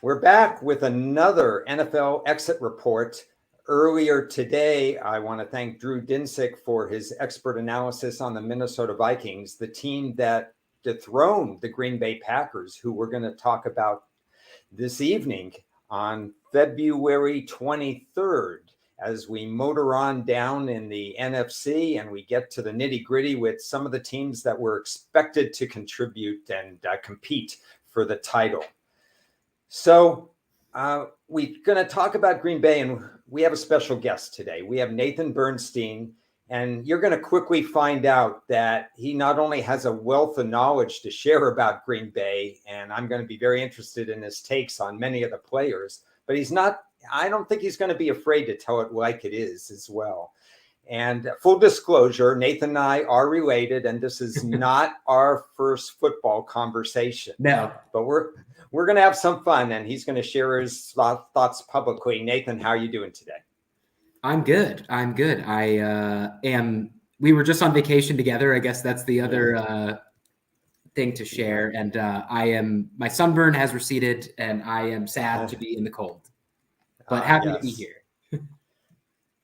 We're back with another NFL exit report. Earlier today, I want to thank Drew Dinsick for his expert analysis on the Minnesota Vikings, the team that dethroned the Green Bay Packers, who we're going to talk about this evening on February 23rd, as we motor on down in the NFC and we get to the nitty-gritty with some of the teams that were expected to contribute and compete for the title. So we're going to talk about Green Bay, and we have a special guest today. We have Nathan Bernstein, and you're going to quickly find out that he not only has a wealth of knowledge to share about Green Bay, and I'm going to be very interested in his takes on many of the players, but I don't think he's going to be afraid to tell it like it is as well. And full disclosure, Nathan and I are related, and this is not our first football conversation. No. But we're going to have some fun, and he's going to share his thoughts publicly. Nathan, how are you doing today? I'm good. We were just on vacation together. I guess that's the other thing to share. And my sunburn has receded, and I am sad to be in the cold, but happy to be here.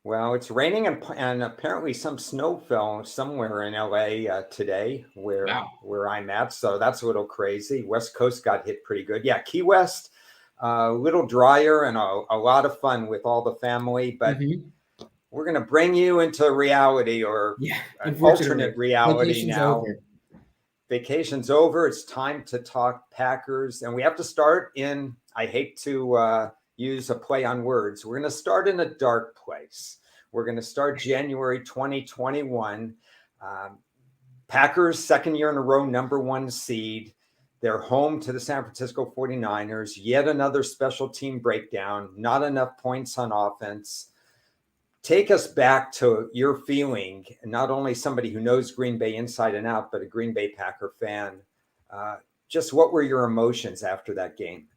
Well, it's raining and apparently some snow fell somewhere in LA today where I'm at. So that's a little crazy. West Coast got hit pretty good. Yeah, Key West, a little drier and a lot of fun with all the family. But we're going to bring you into reality or an alternate reality now. Vacation's over. It's time to talk Packers. And we have to start I hate to use a play on words. We're going to start in a dark place. We're going to start January 2021. Packers, second year in a row, #1 seed. They're home to the San Francisco 49ers. Yet another special team breakdown. Not enough points on offense. Take us back to your feeling, not only somebody who knows Green Bay inside and out, but a Green Bay Packer fan. Just what were your emotions after that game?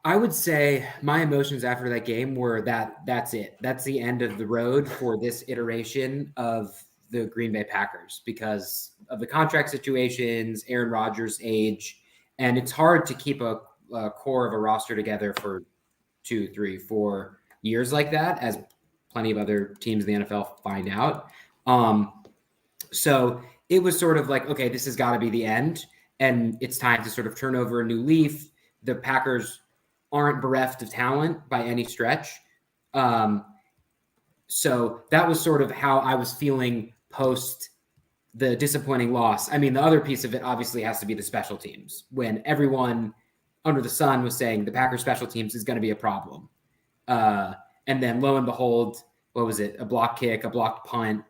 I would say my emotions after that game were that's it. That's the end of the road for this iteration of the Green Bay Packers because of the contract situations, Aaron Rodgers' age, and it's hard to keep a core of a roster together for 2, 3, 4 years like that, as plenty of other teams in the NFL find out. So it was sort of like, okay, this has got to be the end, and it's time to sort of turn over a new leaf. The Packers aren't bereft of talent by any stretch. So that was sort of how I was feeling post the disappointing loss. I mean, the other piece of it obviously has to be the special teams, when everyone under the sun was saying the Packers special teams is going to be a problem. And then lo and behold, what was it? A block kick, a blocked punt,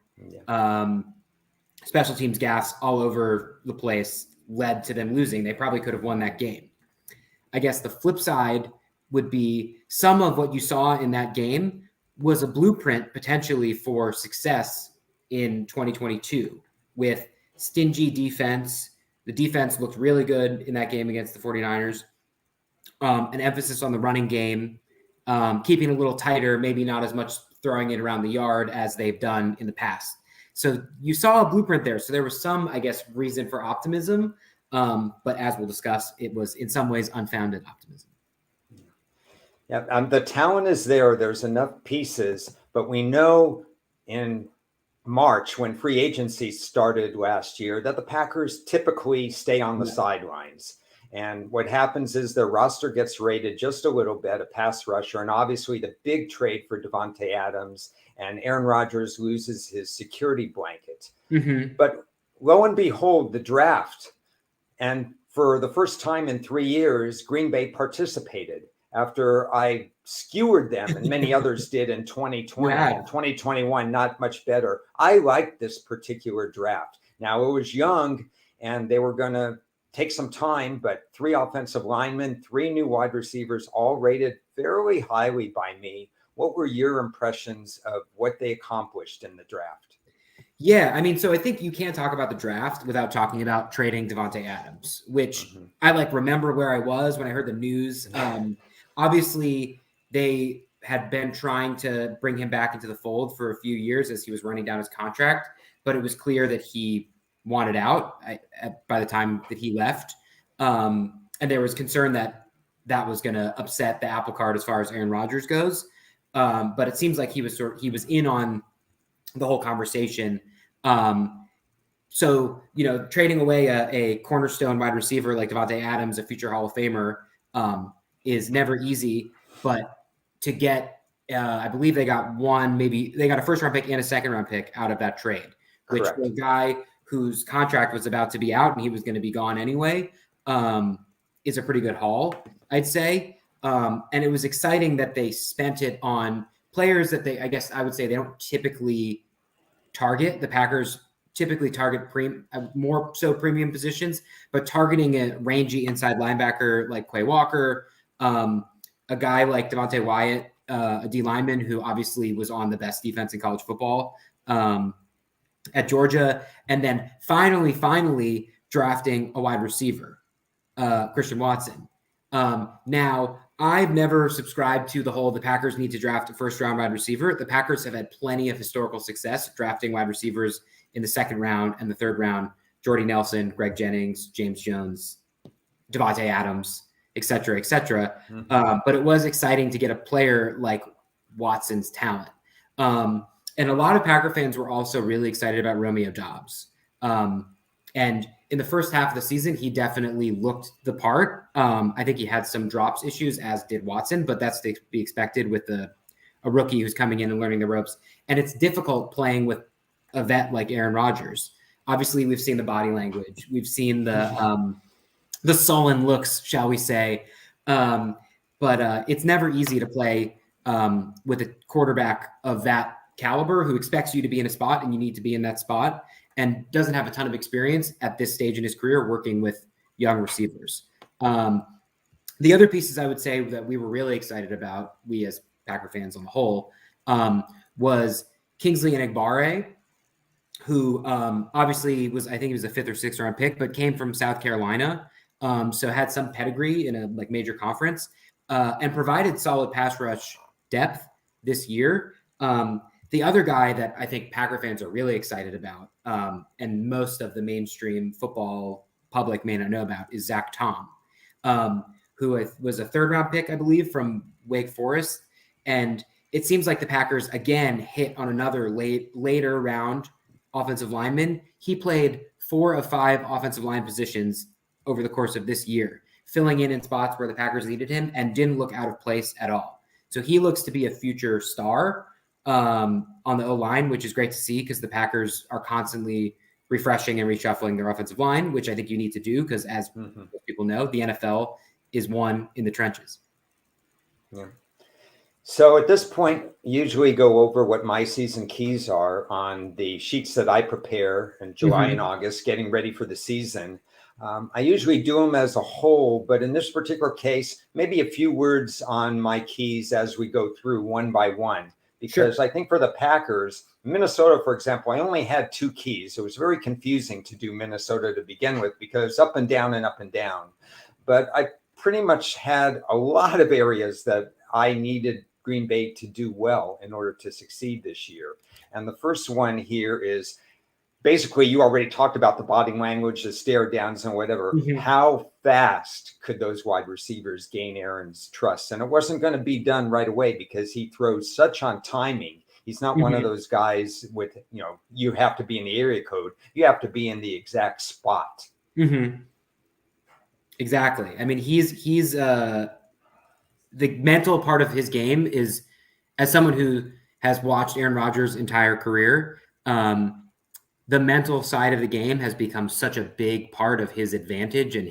special teams gas all over the place led to them losing. They probably could have won that game. I guess the flip side would be some of what you saw in that game was a blueprint potentially for success in 2022 with stingy defense. The defense looked really good in that game against the 49ers. An emphasis on the running game, keeping a little tighter, maybe not as much throwing it around the yard as they've done in the past. So you saw a blueprint there. So there was some, I guess, reason for optimism. But as we'll discuss, it was in some ways unfounded optimism. Yeah, the talent is there. There's enough pieces, but we know in March when free agency started last year that the Packers typically stay on the sidelines. And what happens is their roster gets rated just a little bit, a pass rusher, and obviously the big trade for Davante Adams, and Aaron Rodgers loses his security blanket. But lo and behold, the draft. And for the first time in 3 years, Green Bay participated after I skewered them and many others did in 2020 and 2021, not much better. I liked this particular draft. Now, it was young and they were going to take some time, but 3 offensive linemen, 3 new wide receivers, all rated fairly highly by me. What were your impressions of what they accomplished in the draft? Yeah, I mean, so I think you can't talk about the draft without talking about trading Davante Adams, which I remember where I was when I heard the news. Obviously, they had been trying to bring him back into the fold for a few years as he was running down his contract, but it was clear that he wanted out by the time that he left. And there was concern that that was going to upset the apple cart as far as Aaron Rodgers goes. But it seems like he was in on the whole conversation. So, trading away a cornerstone wide receiver like Davante Adams, a future Hall of Famer, is never easy. But to get, I believe they got a first-round pick and a second-round pick out of that trade, which Correct. the guy whose contract was about to be out and he was going to be gone anyway, is a pretty good haul, I'd say. And it was exciting that they spent it on players that I would say they don't typically target. The Packers typically target more so premium positions, but targeting a rangy inside linebacker like Quay Walker, a guy like Devontae Wyatt, a D lineman who obviously was on the best defense in college football at Georgia, and then finally drafting a wide receiver, Christian Watson. Now, I've never subscribed to the Packers need to draft a first-round wide receiver. The Packers have had plenty of historical success drafting wide receivers in the second round and the third round. Jordy Nelson, Greg Jennings, James Jones, Davante Adams, et cetera, et cetera. Mm-hmm. But it was exciting to get a player like Watson's talent. And a lot of Packer fans were also really excited about Romeo Doubs. And in the first half of the season, he definitely looked the part. I think he had some drops issues, as did Watson, but that's to be expected with a rookie who's coming in and learning the ropes. And it's difficult playing with a vet like Aaron Rodgers. Obviously, we've seen the body language. We've seen the sullen looks, shall we say. But it's never easy to play with a quarterback of that caliber who expects you to be in a spot and you need to be in that spot, and doesn't have a ton of experience at this stage in his career working with young receivers. The other pieces I would say that we were really excited about, we as Packer fans on the whole, was Kingsley Enagbare, who obviously was a 5th or 6th round pick, but came from South Carolina. So had some pedigree in a major conference, and provided solid pass rush depth this year. The other guy that I think Packer fans are really excited about, and most of the mainstream football public may not know about, is Zach Tom, who was a 3rd-round pick, I believe, from Wake Forest. And it seems like the Packers, again, hit on another later round offensive lineman. He played 4 of 5 offensive line positions over the course of this year, filling in spots where the Packers needed him and didn't look out of place at all. So he looks to be a future star on the O-line, which is great to see because the Packers are constantly refreshing and reshuffling their offensive line, which I think you need to do because, as people know, the NFL is won in the trenches. Yeah. So at this point, usually go over what my season keys are on the sheets that I prepare in July and August, getting ready for the season. I usually do them as a whole, but in this particular case, maybe a few words on my keys as we go through one by one. Because I think for the Packers, Minnesota, for example, I only had 2 keys. It was very confusing to do Minnesota to begin with because up and down and up and down. But I pretty much had a lot of areas that I needed Green Bay to do well in order to succeed this year. And the first one here is basically, you already talked about the body language, the stare downs and whatever. How fast could those wide receivers gain Aaron's trust? And it wasn't going to be done right away because he throws such on timing. He's not one of those guys with, you have to be in the area code. You have to be in the exact spot. Exactly. I mean, he's the mental part of his game is, as someone who has watched Aaron Rodgers' entire career, the mental side of the game has become such a big part of his advantage and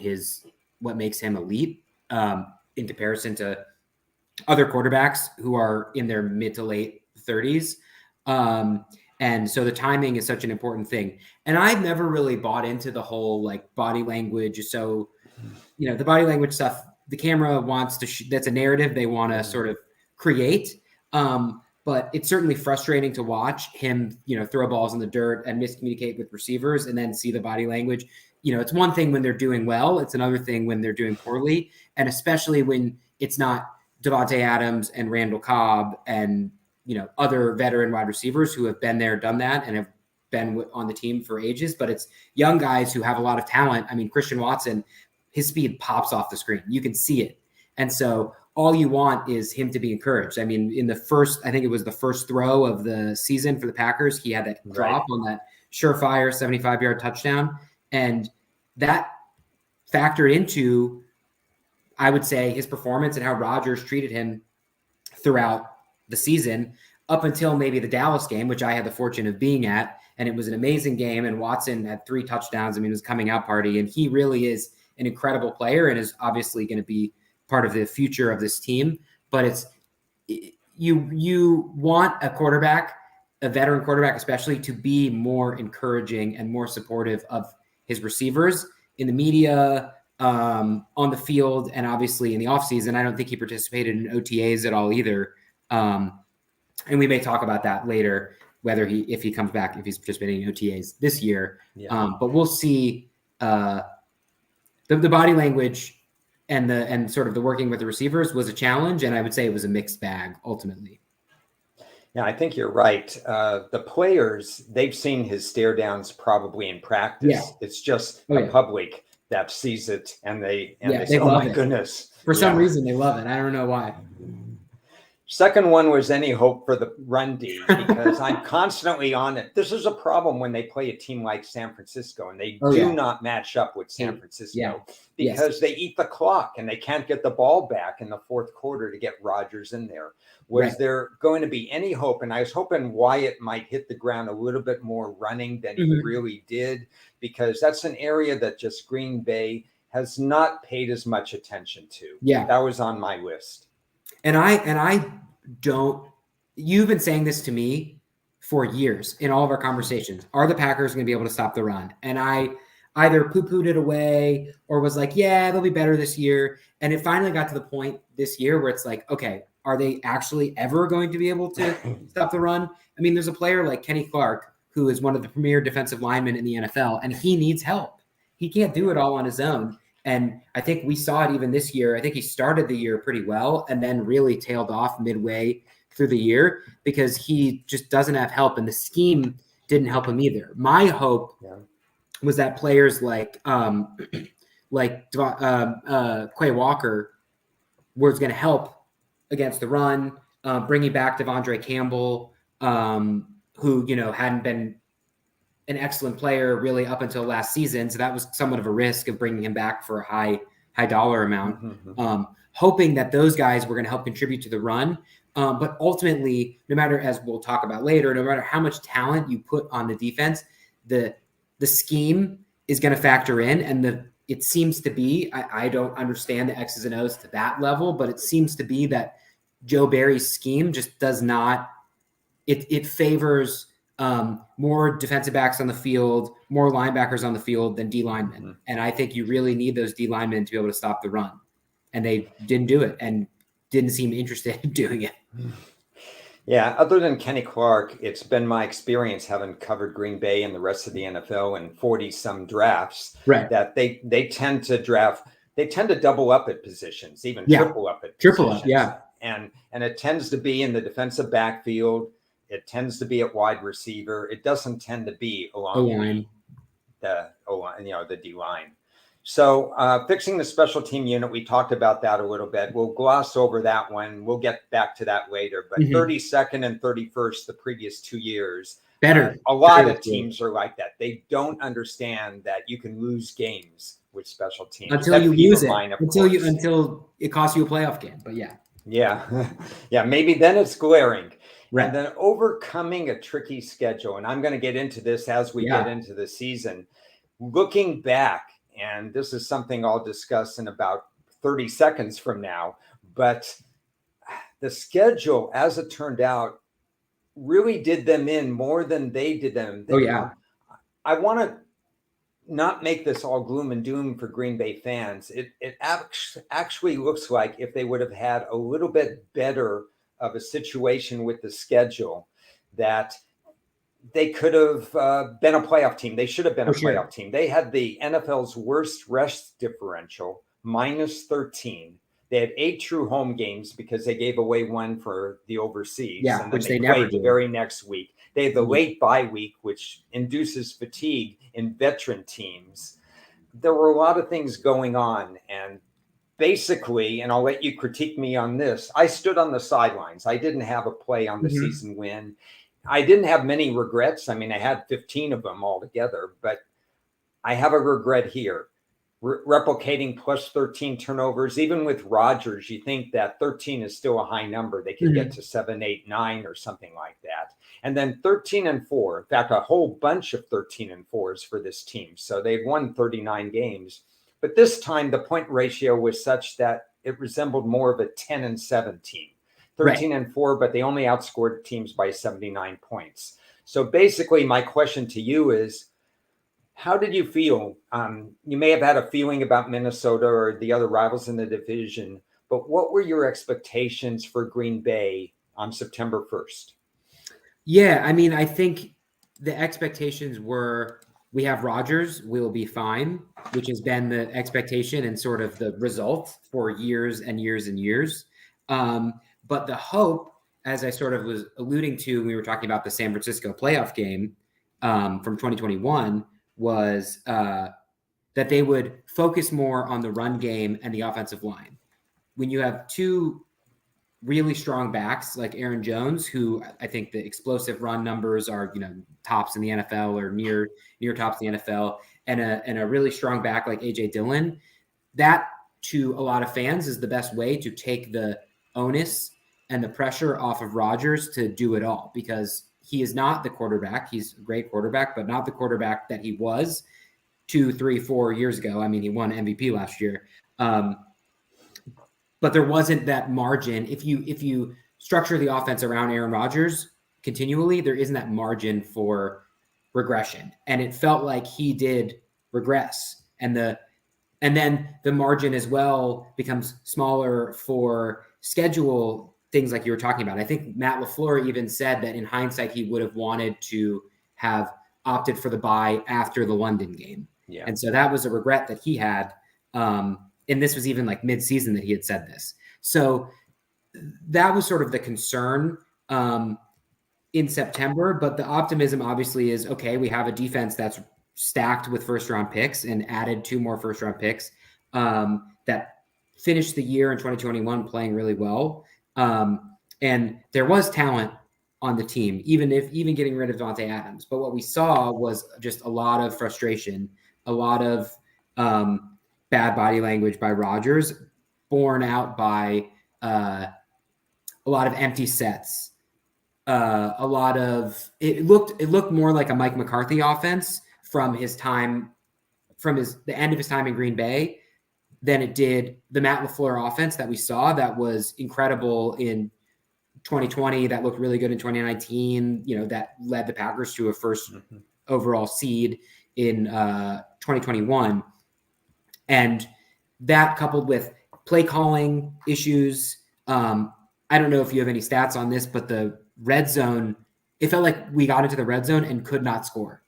what makes him elite in comparison to other quarterbacks who are in their mid to late 30s. And so the timing is such an important thing. And I've never really bought into the whole body language. So, the body language stuff, the camera wants to, that's a narrative they want to sort of create. But it's certainly frustrating to watch him, throw balls in the dirt and miscommunicate with receivers and then see the body language. It's one thing when they're doing well. It's another thing when they're doing poorly. And especially when it's not Davante Adams and Randall Cobb and, other veteran wide receivers who have been there, done that, and have been on the team for ages. But it's young guys who have a lot of talent. I mean, Christian Watson, his speed pops off the screen. You can see it. And so all you want is him to be encouraged. I mean, I think it was the first throw of the season for the Packers, he had that drop on that surefire 75-yard touchdown. And that factored into, I would say, his performance and how Rodgers treated him throughout the season up until maybe the Dallas game, which I had the fortune of being at. And it was an amazing game. And Watson had 3 touchdowns. I mean, it was a coming out party. And he really is an incredible player and is obviously going to be part of the future of this team. But you want a quarterback, a veteran quarterback especially, to be more encouraging and more supportive of his receivers in the media, on the field, and obviously in the offseason. I don't think he participated in OTAs at all either. And we may talk about that later, whether if he comes back, if he's participating in OTAs this year. Yeah. But we'll see the body language and sort of the working with the receivers was a challenge. And I would say it was a mixed bag ultimately. Yeah, I think you're right. The players, they've seen his stare downs probably in practice. Yeah. It's just the public that sees it and they say, oh my goodness. For some reason, they love it. I don't know why. Second one was any hope for the run D, because I'm constantly on it. This is a problem when they play a team like San Francisco, and they do not match up with San Francisco because they eat the clock and they can't get the ball back in the fourth quarter to get Rodgers in there. Was there going to be any hope? And I was hoping Wyatt might hit the ground a little bit more running than he really did, because that's an area that just Green Bay has not paid as much attention to. Yeah, that was on my list. And I don't, you've been saying this to me for years in all of our conversations. Are the Packers going to be able to stop the run? And I either poo-pooed it away or was like, yeah, they'll be better this year. And it finally got to the point this year where it's like, okay, are they actually ever going to be able to stop the run? I mean, there's a player like Kenny Clark, who is one of the premier defensive linemen in the NFL, and he needs help. He can't do it all on his own. And I think we saw it even this year. I think he started the year pretty well and then really tailed off midway through the year because he just doesn't have help, and the scheme didn't help him either. My hope was that players like Quay Walker was going to help against the run, bringing back Devondre Campbell, who hadn't been an excellent player really up until last season. So that was somewhat of a risk of bringing him back for a high dollar amount, hoping that those guys were going to help contribute to the run. But ultimately, no matter, as we'll talk about later, no matter how much talent you put on the defense, the scheme is going to factor in. And it seems to be, I don't understand the X's and O's to that level, but it seems to be that Joe Barry's scheme just does not, it favors more defensive backs on the field, more linebackers on the field than D linemen. And I think you really need those D linemen to be able to stop the run. And they didn't do it and didn't seem interested in doing it. Yeah, other than Kenny Clark, it's been my experience having covered Green Bay and the rest of the NFL in 40-some drafts, that they tend to double up at positions, even triple up at positions. And it tends to be in the defensive backfield. It tends to be at wide receiver. It doesn't tend to be along the O-line, the D line. So fixing the special team unit, we talked about that a little bit. We'll gloss over that one. We'll get back to that later. But 32nd and 31st, the previous 2 years, a lot of teams are like that. They don't understand that you can lose games with special teams until you lose it. Until it costs you a playoff game. But yeah, maybe then it's glaring. Right. And then overcoming a tricky schedule. And I'm going to get into this as we get into the season. Looking back, and this is something I'll discuss in about 30 seconds from now, but the schedule, as it turned out, really did them in more than they did them. I want to not make this all gloom and doom for Green Bay fans. It actually looks like if they would have had a little bit better of a situation with the schedule, that they could have been a playoff team. They should have been a playoff team. They had the NFL's worst rest differential, -13. They had 8 true home games because they gave away one for the overseas. And which they never played the very next week. They had the late bye week, which induces fatigue in veteran teams. There were a lot of things going on, and basically, and I'll let you critique me on this, I stood on the sidelines. I didn't have a play on the season win. I didn't have many regrets. I mean, I had 15 of them altogether, but I have a regret here. Replicating plus 13 turnovers, even with Rodgers, you think that 13 is still a high number. They could get to 7, 8, 9 or something like that. And then 13-4, in fact, a whole bunch of 13-4s for this team. So they've won 39 games. But this time, the point ratio was such that it resembled more of a 10-7 team. 13-4, but they only outscored teams by 79 points. So basically, my question to you is, how did you feel? You may have had a feeling about Minnesota or the other rivals in the division, but what were your expectations for Green Bay on September 1st? Yeah, I mean, I think the expectations were we have Rodgers, we'll be fine, which has been the expectation and sort of the result for years and years and years. But the hope, as I sort of was alluding to when we were talking about the San Francisco playoff game from 2021, was that they would focus more on the run game and the offensive line. When you have two really strong backs like Aaron Jones, who I think the explosive run numbers are, tops in the NFL or near tops in the NFL, and a really strong back like AJ Dillon, that to a lot of fans is the best way to take the onus and the pressure off of Rodgers to do it all, because he is not the quarterback. He's a great quarterback, but not the quarterback that he was 2, 3, 4 years ago. I mean, he won MVP last year. But there wasn't that margin. If you structure the offense around Aaron Rodgers continually, there isn't that margin for regression. And it felt like he did regress. And then the margin as well becomes smaller for schedule things like you were talking about. I think Matt LaFleur even said that in hindsight, he would have wanted to have opted for the bye after the London game. Yeah. And so that was a regret that he had. And this was even like mid-season that he had said this. So that was sort of the concern in September. But the optimism obviously is, okay, we have a defense that's stacked with first-round picks and added 2 more first-round picks that finished the year in 2021 playing really well. And there was talent on the team, even getting rid of Devontae Adams. But what we saw was just a lot of frustration, a lot of bad body language by Rodgers, borne out by a lot of empty sets. A lot of it looked more like a Mike McCarthy offense from the end of his time in Green Bay than it did the Matt LaFleur offense that we saw that was incredible in 2020, that looked really good in 2019, that led the Packers to a first overall seed in 2021. And that coupled with play calling issues, I don't know if you have any stats on this, but the red zone, it felt like we got into the red zone and could not score.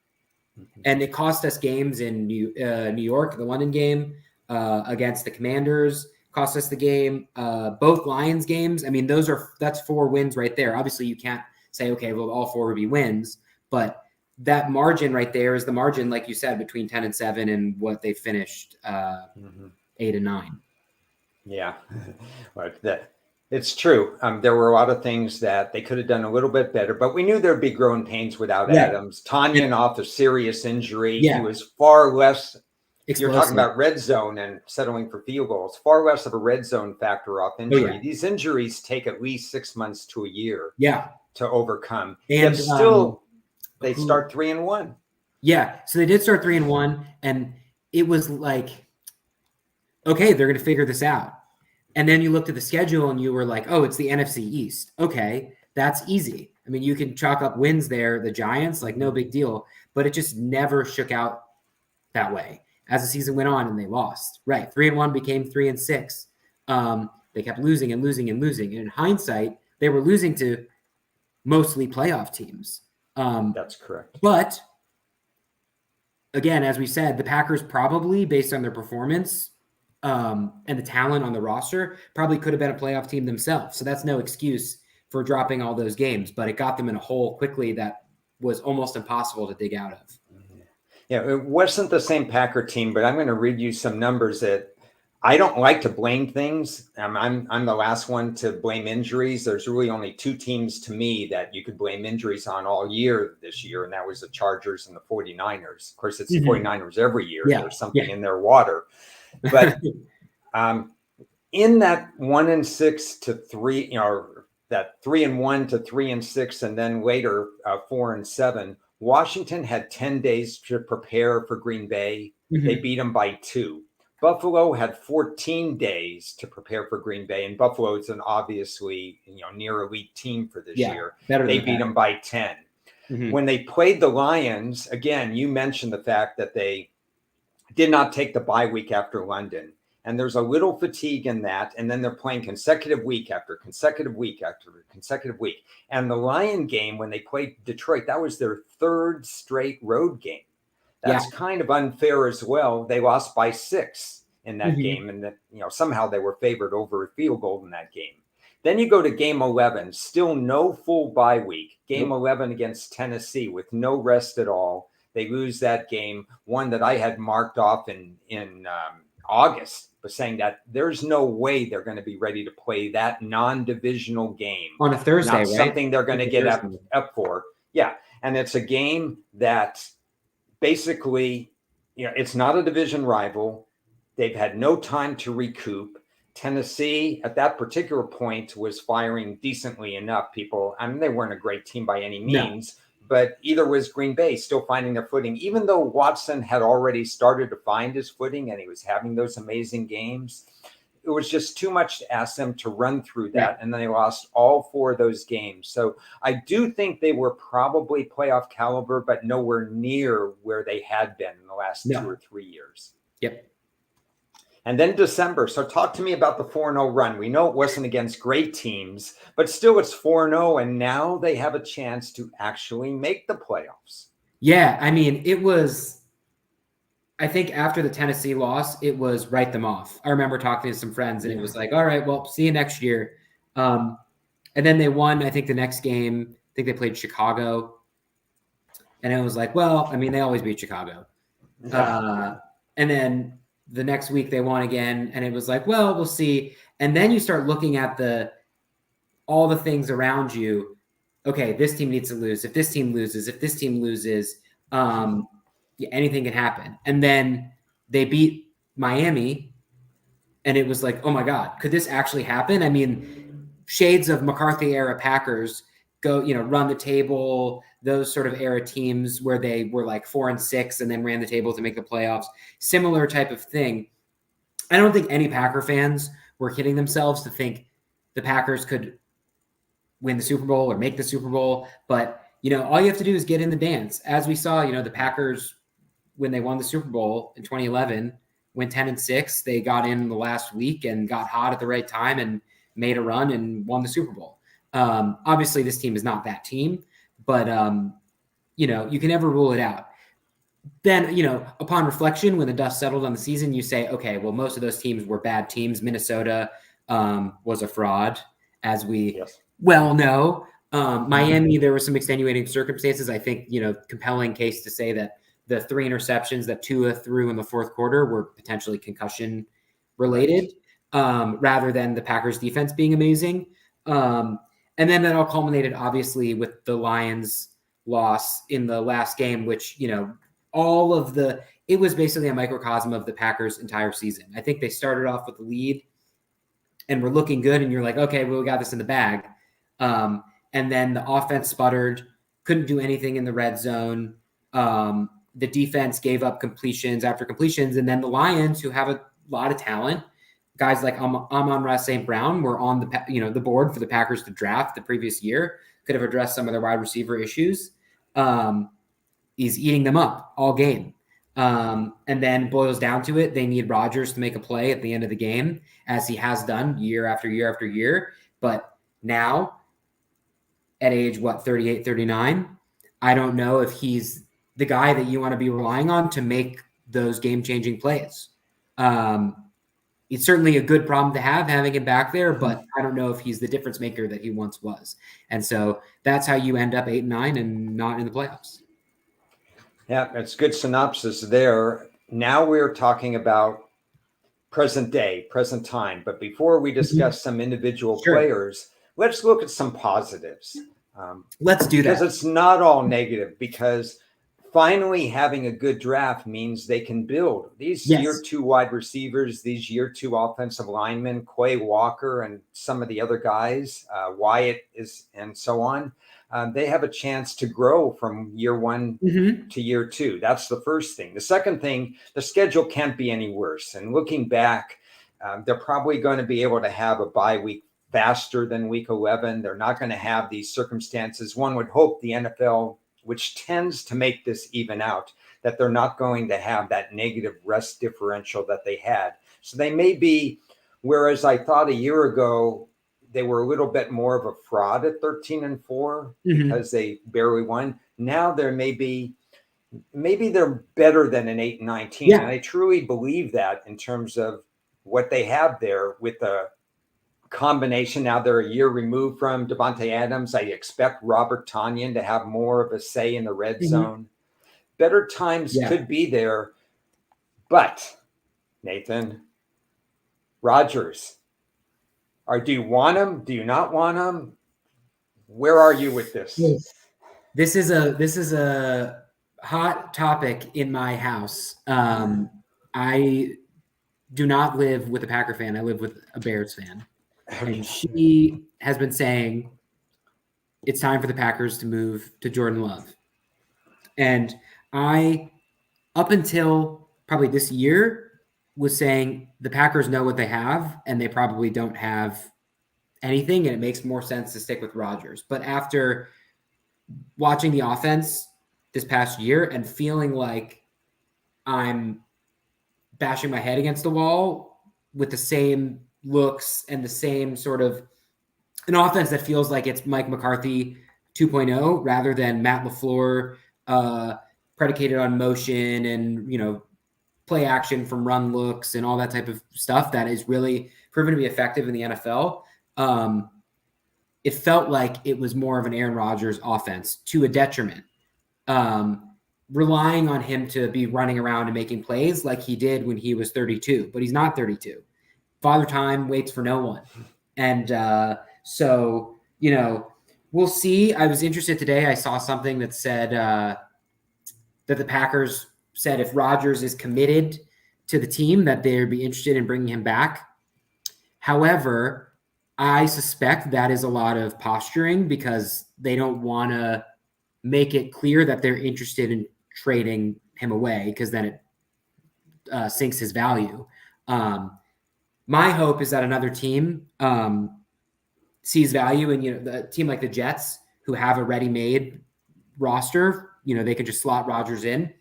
And it cost us games in New York, the London game, against the Commanders, cost us the game. Both Lions games, I mean, that's 4 wins right there. Obviously, you can't say, okay, well, all 4 would be wins, but that margin right there is the margin, like you said, between 10-7 and what they finished 8-9. Yeah, it's true. There were a lot of things that they could have done a little bit better, but we knew there'd be growing pains without Adams. Tanyan off a serious injury. He was far less. Explosive. You're talking about red zone and settling for field goals, far less of a red zone factor off injury. These injuries take at least 6 months to a year to overcome. And still, they start 3-1. Yeah, so they did start 3-1, and it was like, okay, they're going to figure this out. And then you looked at the schedule, and you were like, oh, it's the NFC East. Okay, that's easy. I mean, you can chalk up wins there. The Giants, like, no big deal. But it just never shook out that way as the season went on, and they lost. Right, 3-1 became 3-6. They kept losing and losing and losing. And in hindsight, they were losing to mostly playoff teams. That's correct. But again, as we said, the Packers probably, based on their performance and the talent on the roster, probably could have been a playoff team themselves. So that's no excuse for dropping all those games, but it got them in a hole quickly that was almost impossible to dig out of. Yeah, it wasn't the same Packer team, but I'm going to read you some numbers that I don't like to blame things. I'm the last one to blame injuries. There's really only two teams to me that you could blame injuries on all year this year, and that was the Chargers and the 49ers. Of course, it's the 49ers every year. Yeah, There's something in their water. But in that 1-6 to 3, that 3-1 to 3-6, and then later 4-7, Washington had 10 days to prepare for Green Bay. They beat them by 2. Buffalo had 14 days to prepare for Green Bay, and Buffalo is an obviously near elite team for this year. They beat them by 10. When they played the Lions, again, you mentioned the fact that they did not take the bye week after London. And there's a little fatigue in that. And then they're playing consecutive week after consecutive week after consecutive week. And the Lion game, when they played Detroit, that was their 3rd straight road game. That's kind of unfair as well. They lost by 6 in that game. And somehow they were favored over a field goal in that game. Then you go to game 11, still no full bye week. Game 11 against Tennessee with no rest at all. They lose that game, one that I had marked off in August, but saying that there's no way they're going to be ready to play that non-divisional game on a Thursday, not right? Something they're going to get up for. Yeah. And it's a game that basically, it's not a division rival. They've had no time to recoup. Tennessee at that particular point was firing decently enough. They weren't a great team by any means. No. But either was Green Bay still finding their footing, even though Watson had already started to find his footing and he was having those amazing games. It was just too much to ask them to run through that. Yeah. And then they lost all 4 of those games. So I do think they were probably playoff caliber, but nowhere near where they had been in the last 2 or 3 years. Yep. And then December. So talk to me about the 4-0 run. We know it wasn't against great teams, but still it's 4-0. And now they have a chance to actually make the playoffs. Yeah. I mean, I think after the Tennessee loss, it was write them off. I remember talking to some friends and it was like, all right, well, see you next year. And then they won, I think the next game, I think they played Chicago. And it was like, well, I mean, they always beat Chicago. And then the next week they won again, and it was like, well, we'll see. And then you start looking at all the things around you. Okay, this team needs to lose. If this team loses, anything can happen. And then they beat Miami, and it was like, oh my God, could this actually happen? I mean, shades of McCarthy era Packers go, run the table, those sort of era teams where they were like 4-6 and then ran the table to make the playoffs. Similar type of thing. I don't think any Packer fans were kidding themselves to think the Packers could win the Super Bowl or make the Super Bowl. But, all you have to do is get in the dance. As we saw, the Packers, when they won the Super Bowl in 2011, went 10-6. They got in the last week and got hot at the right time and made a run and won the Super Bowl. Obviously, this team is not that team, but, you can never rule it out. Then, upon reflection, when the dust settled on the season, you say, okay, well, most of those teams were bad teams. Minnesota was a fraud, as we well know. Miami, there were some extenuating circumstances. I think, compelling case to say that the 3 interceptions that Tua threw in the 4th quarter were potentially concussion related, rather than the Packers defense being amazing. And then that all culminated, obviously, with the Lions loss in the last game, which, it was basically a microcosm of the Packers' entire season. I think they started off with the lead and were looking good, and you're like, okay, well, we got this in the bag. And then the offense sputtered, couldn't do anything in the red zone. The defense gave up completions after completions, and then the Lions, who have a lot of talent, guys like Amon-Ra St. Brown were on the board for the Packers to draft the previous year, could have addressed some of their wide receiver issues. He's eating them up all game. And then boils down to it, they need Rodgers to make a play at the end of the game, as he has done year after year after year. But now, at age, 38, 39, I don't know if he's the guy that you want to be relying on to make those game-changing plays. It's certainly a good problem to have, having him back there, but I don't know if he's the difference maker that he once was. And so that's how you end up 8-9 and not in the playoffs. Yeah, that's good synopsis there. Now we're talking about present day, present time. But before we discuss some individual Sure. players, let's look at some positives. Let's do that. Because it's not all negative, because finally having a good draft means they can build. These year 2 wide receivers, these year 2 offensive linemen, Quay Walker and some of the other guys, Wyatt is, and so on, they have a chance to grow from year 1 to year 2. That's the first thing. The second thing, the schedule can't be any worse. And looking back, they're probably going to be able to have a bye week faster than week 11. They're not going to have these circumstances. One would hope the NFL, which tends to make this even out, that they're not going to have that negative rest differential that they had. So they may be, whereas I thought a year ago, they were a little bit more of a fraud at 13-4 because they barely won. Now there maybe they're better than an 8-19. Yeah. And I truly believe that in terms of what they have there with the combination. Now they're a year removed from Devontae Adams. I expect Robert Tonyan to have more of a say in the red zone. Better times could be there. But, Nathan, Rodgers, do you want him? Do you not want him? Where are you with this? This is a hot topic in my house. I do not live with a Packer fan. I live with a Bears fan. And she has been saying it's time for the Packers to move to Jordan Love. And I, up until probably this year, was saying the Packers know what they have and they probably don't have anything, and it makes more sense to stick with Rodgers. But after watching the offense this past year and feeling like I'm bashing my head against the wall with the same looks and the same sort of an offense that feels like it's Mike McCarthy 2.0 rather than Matt LaFleur, predicated on motion and, play action from run looks and all that type of stuff that is really proven to be effective in the NFL. It felt like it was more of an Aaron Rodgers offense to a detriment, relying on him to be running around and making plays like he did when he was 32, but he's not 32. Father Time waits for no one. And so, we'll see. I was interested today. I saw something that said that the Packers said if Rodgers is committed to the team, that they'd be interested in bringing him back. However, I suspect that is a lot of posturing because they don't want to make it clear that they're interested in trading him away, because then it sinks his value. My hope is that another team sees value in, the team like the Jets, who have a ready-made roster. They can just slot Rodgers in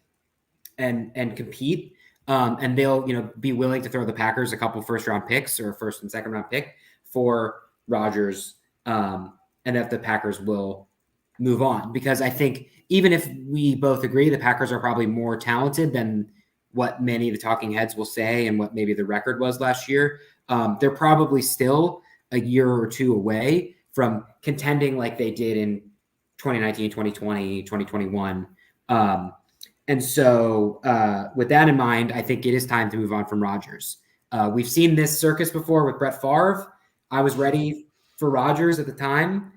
and compete. And they'll, be willing to throw the Packers a couple first-round picks or first and second-round pick for Rodgers, and that the Packers will move on. Because I think even if we both agree the Packers are probably more talented than what many of the talking heads will say and what maybe the record was last year, they're probably still a year or two away from contending like they did in 2019, 2020, 2021. And so with that in mind, I think it is time to move on from Rodgers. We've seen this circus before with Brett Favre. I was ready for Rodgers at the time,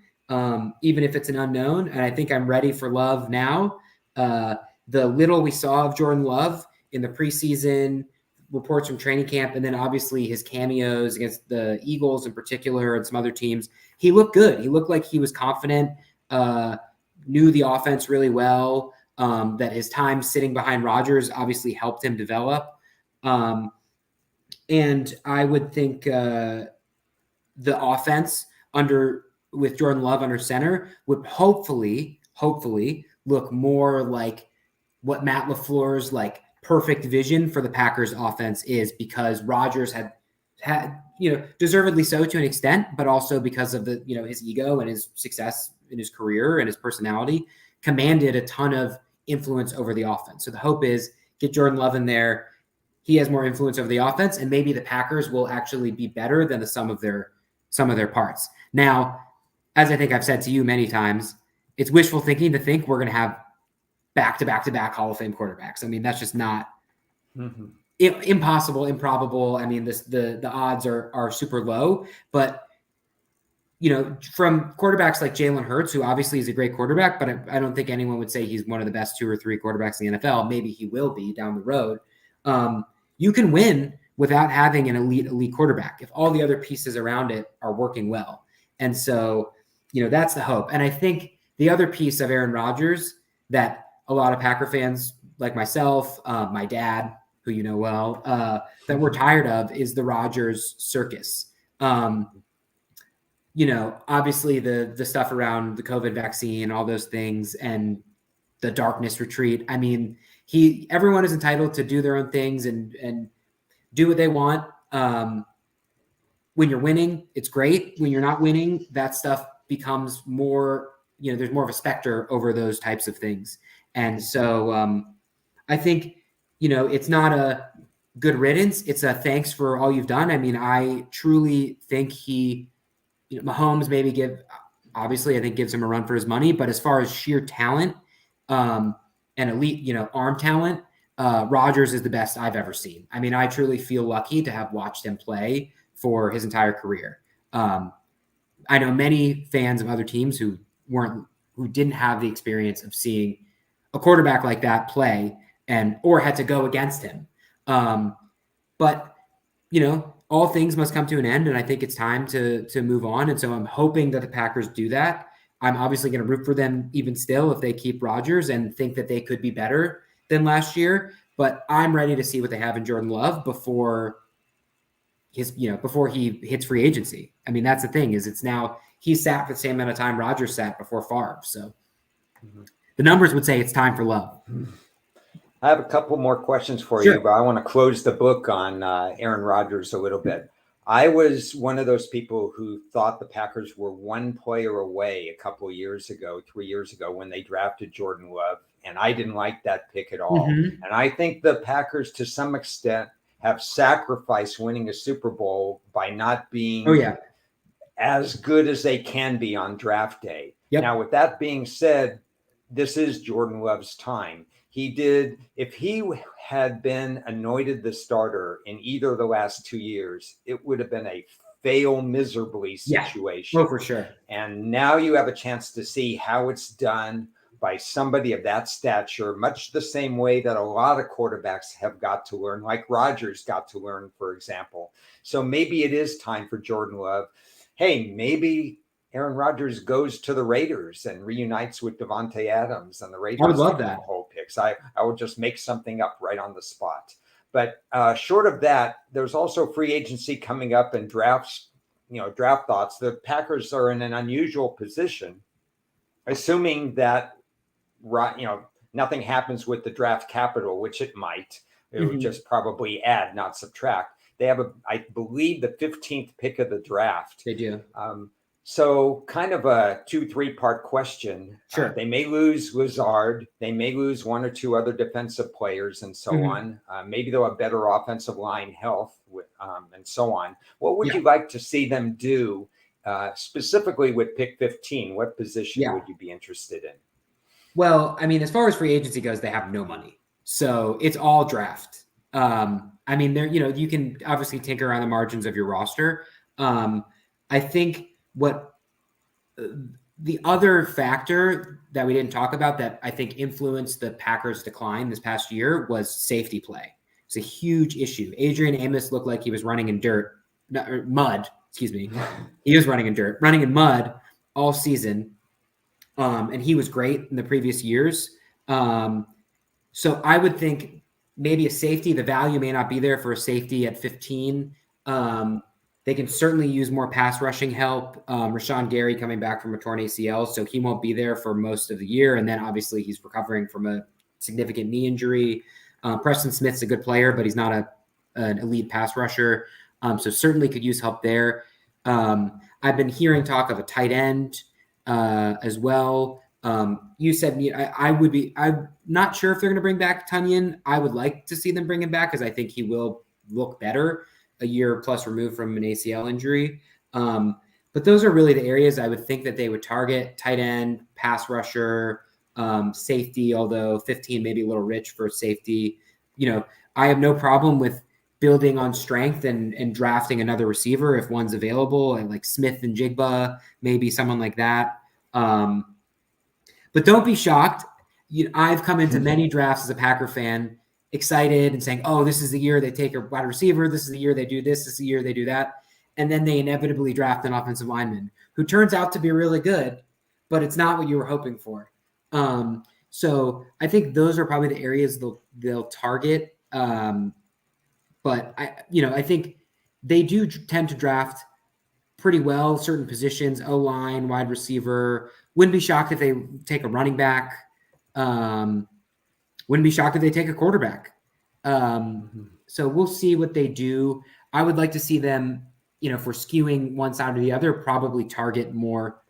even if it's an unknown. And I think I'm ready for Love now. The little we saw of Jordan Love in the preseason, reports from training camp, and then obviously his cameos against the Eagles in particular and some other teams, he looked good. He looked like he was confident, knew the offense really well, that his time sitting behind Rodgers obviously helped him develop. And I would think the offense with Jordan Love under center would hopefully look more like what Matt LaFleur's perfect vision for the Packers offense is, because Rodgers had deservedly so to an extent, but also because of the, his ego and his success in his career and his personality, commanded a ton of influence over the offense. So the hope is get Jordan Love in there. He has more influence over the offense, and maybe the Packers will actually be better than the sum of their parts. Now, as I think I've said to you many times, it's wishful thinking to think we're going to have back-to-back-to-back Hall of Fame quarterbacks. I mean, that's just not impossible, improbable. I mean, the odds are super low, but from quarterbacks like Jalen Hurts, who obviously is a great quarterback, but I don't think anyone would say he's one of the best 2 or 3 quarterbacks in the NFL. Maybe he will be down the road. You can win without having an elite quarterback if all the other pieces around it are working well. And so, that's the hope. And I think the other piece of Aaron Rodgers that a lot of Packer fans like myself, my dad, who you know well, that we're tired of is the Rodgers circus. Obviously the stuff around the COVID vaccine, all those things, and the darkness retreat. I mean, everyone is entitled to do their own things and do what they want. When you're winning, it's great. When you're not winning, that stuff becomes more, there's more of a specter over those types of things. And so I think, it's not a good riddance. It's a thanks for all you've done. I mean, I truly think Mahomes obviously I think gives him a run for his money, but as far as sheer talent and elite, arm talent, Rodgers is the best I've ever seen. I mean, I truly feel lucky to have watched him play for his entire career. I know many fans of other teams who didn't have the experience of seeing a quarterback like that play or had to go against him. But all things must come to an end, and I think it's time to move on. And so I'm hoping that the Packers do that. I'm obviously going to root for them even still if they keep Rodgers and think that they could be better than last year. But I'm ready to see what they have in Jordan Love before he hits free agency. I mean, that's the thing is it's now he sat for the same amount of time Rodgers sat before Favre. So the numbers would say it's time for Love. I have a couple more questions for Sure. you, but I want to close the book on Aaron Rodgers a little bit. I was one of those people who thought the Packers were one player away a couple of years ago, 3 years ago, when they drafted Jordan Love, and I didn't like that pick at all. Mm-hmm. And I think the Packers, to some extent, have sacrificed winning a Super Bowl by not being as good as they can be on draft day. Yep. Now, with that being said, this is Jordan Love's time. If he had been anointed the starter in either of the last 2 years, it would have been a fail miserably situation. Oh, for sure. And now you have a chance to see how it's done by somebody of that stature, much the same way that a lot of quarterbacks have got to learn, like Rodgers got to learn, for example. So maybe it is time for Jordan Love. Hey, maybe Aaron Rodgers goes to the Raiders and reunites with Devontae Adams, and the Raiders I would love that. Whole picks. I would just make something up right on the spot. But short of that, there's also free agency coming up and drafts. Draft thoughts. The Packers are in an unusual position, assuming that nothing happens with the draft capital, which it might. It would just probably add, not subtract. They have I believe, the 15th pick of the draft. They do. So kind of a 2-3 part question. Sure. They may lose Lazard. They may lose 1 or 2 other defensive players and so on. Maybe they'll have better offensive line health and so on. What would you like to see them do specifically with pick 15? What position would you be interested in? Well, I mean, as far as free agency goes, they have no money. So it's all draft. I mean, you can obviously tinker around the margins of your roster. I think what the other factor that we didn't talk about that I think influenced the Packers' decline this past year was safety play. It's a huge issue. Adrian Amos looked like he was running in mud. Excuse me. He was running in mud all season. And he was great in the previous years. So I would think maybe a safety, the value may not be there for a safety at 15. They can certainly use more pass rushing help. Rashawn Gary coming back from a torn ACL, so he won't be there for most of the year. And then obviously he's recovering from a significant knee injury. Preston Smith's a good player, but he's not an elite pass rusher. So certainly could use help there. I've been hearing talk of a tight end as well. You said I'm not sure if they're going to bring back Tunyon. I would like to see them bring him back because I think he will look better a year plus removed from an ACL injury. But those are really the areas I would think that they would target: tight end, pass rusher, safety, although 15 maybe a little rich for safety. I have no problem with building on strength and drafting another receiver if one's available, and like Smith and Jigba, maybe someone like that. But don't be shocked. I've come into many drafts as a Packer fan excited and saying, oh, this is the year they take a wide receiver. This is the year they do this. This is the year they do that. And then they inevitably draft an offensive lineman who turns out to be really good, but it's not what you were hoping for. So I think those are probably the areas they'll target. But I think they do tend to draft pretty well certain positions: O-line, wide receiver. Wouldn't be shocked if they take a running back. Wouldn't be shocked if they take a quarterback. So we'll see what they do. I would like to see them, if we're skewing one side or the other, probably target more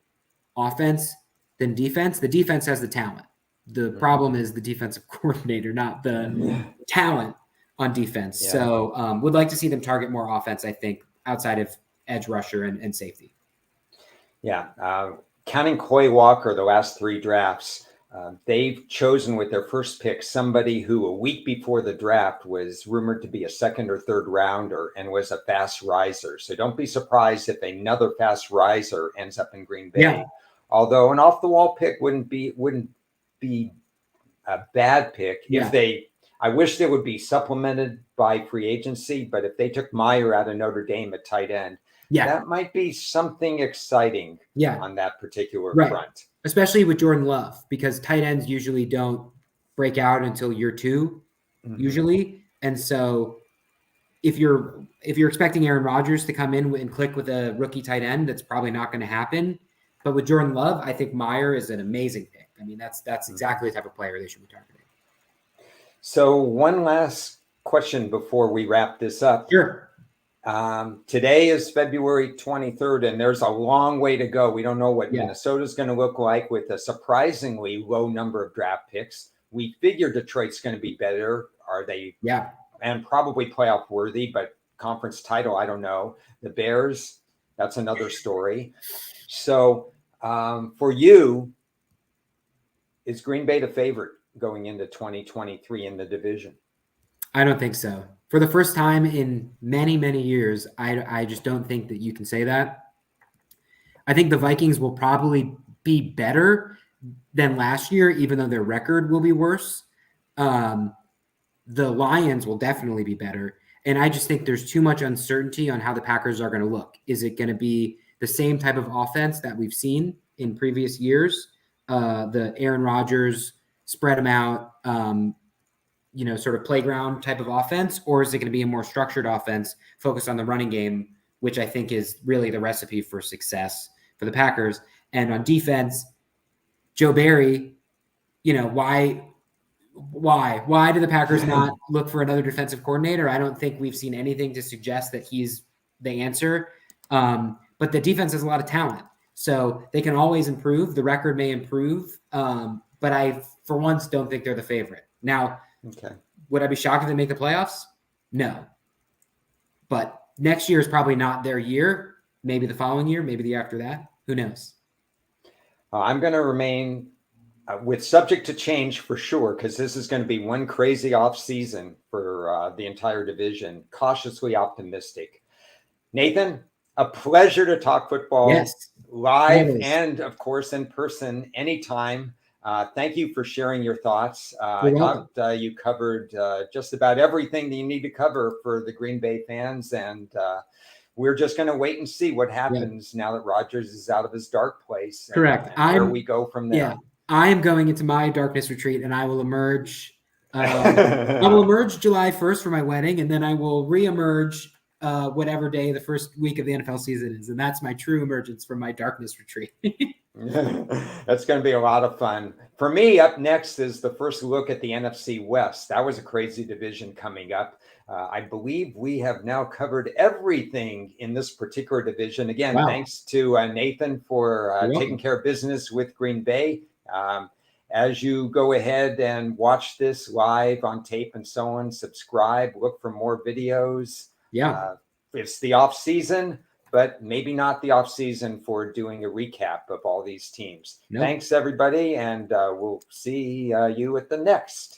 offense than defense. The defense has the talent. The problem is the defensive coordinator, not the talent on defense. Yeah. So would like to see them target more offense, I think, outside of edge rusher and safety. Yeah. Counting Coy Walker, the last 3 drafts, they've chosen with their first pick somebody who a week before the draft was rumored to be a 2nd or 3rd rounder and was a fast riser. So don't be surprised if another fast riser ends up in Green Bay. Yeah. Although an off-the-wall pick wouldn't be a bad pick. Yeah. I wish they would be supplemented by free agency, but if they took Meyer out of Notre Dame at tight end, that might be something exciting on that particular front. Especially with Jordan Love, because tight ends usually don't break out until year 2, usually. And so if you're expecting Aaron Rodgers to come in and click with a rookie tight end, that's probably not going to happen. But with Jordan Love, I think Meyer is an amazing pick. I mean, that's exactly the type of player they should be targeting. So one last question before we wrap this up. Sure. Today is February 23rd, and there's a long way to go. We don't know what Minnesota's going to look like with a surprisingly low number of draft picks. We figure Detroit's going to be better. Are they? Yeah. And probably playoff worthy, but conference title, I don't know. The Bears, that's another story. So for you, is Green Bay the favorite going into 2023 in the division? I don't think so. For the first time in many, many years, I just don't think that you can say that. I think the Vikings will probably be better than last year, even though their record will be worse. The Lions will definitely be better. And I just think there's too much uncertainty on how the Packers are going to look. Is it going to be the same type of offense that we've seen in previous years? The Aaron Rodgers, spread them out, sort of playground type of offense, or is it going to be a more structured offense focused on the running game, which I think is really the recipe for success for the Packers? And on defense, Joe Barry, why do the Packers not look for another defensive coordinator? I don't think we've seen anything to suggest that he's the answer. But the defense has a lot of talent, so they can always improve. The record may improve, but I, for once, don't think they're the favorite. Now, would I be shocked if they make the playoffs? No. But next year is probably not their year. Maybe the following year, maybe the year after that. Who knows? I'm going to remain with subject to change for sure, because this is going to be one crazy off season for the entire division. Cautiously optimistic. Nathan, a pleasure to talk football live and, of course, in person anytime. Thank you for sharing your thoughts. I thought you covered just about everything that you need to cover for the Green Bay fans. And we're just going to wait and see what happens now that Rodgers is out of his dark place. Correct. And where we go from there. Yeah, I am going into my darkness retreat, and I will emerge. I will emerge July 1st for my wedding, and then I will reemerge whatever day the first week of the NFL season is. And that's my true emergence from my darkness retreat. That's going to be a lot of fun. For me, up next is the first look at the NFC West. That was a crazy division coming up. I believe we have now covered everything in this particular division. Again, thanks to Nathan for taking care of business with Green Bay. As you go ahead and watch this live on tape and so on, subscribe, look for more videos. It's the off season, but maybe not the off season for doing a recap of all these teams. Thanks, everybody, and we'll see you at the next.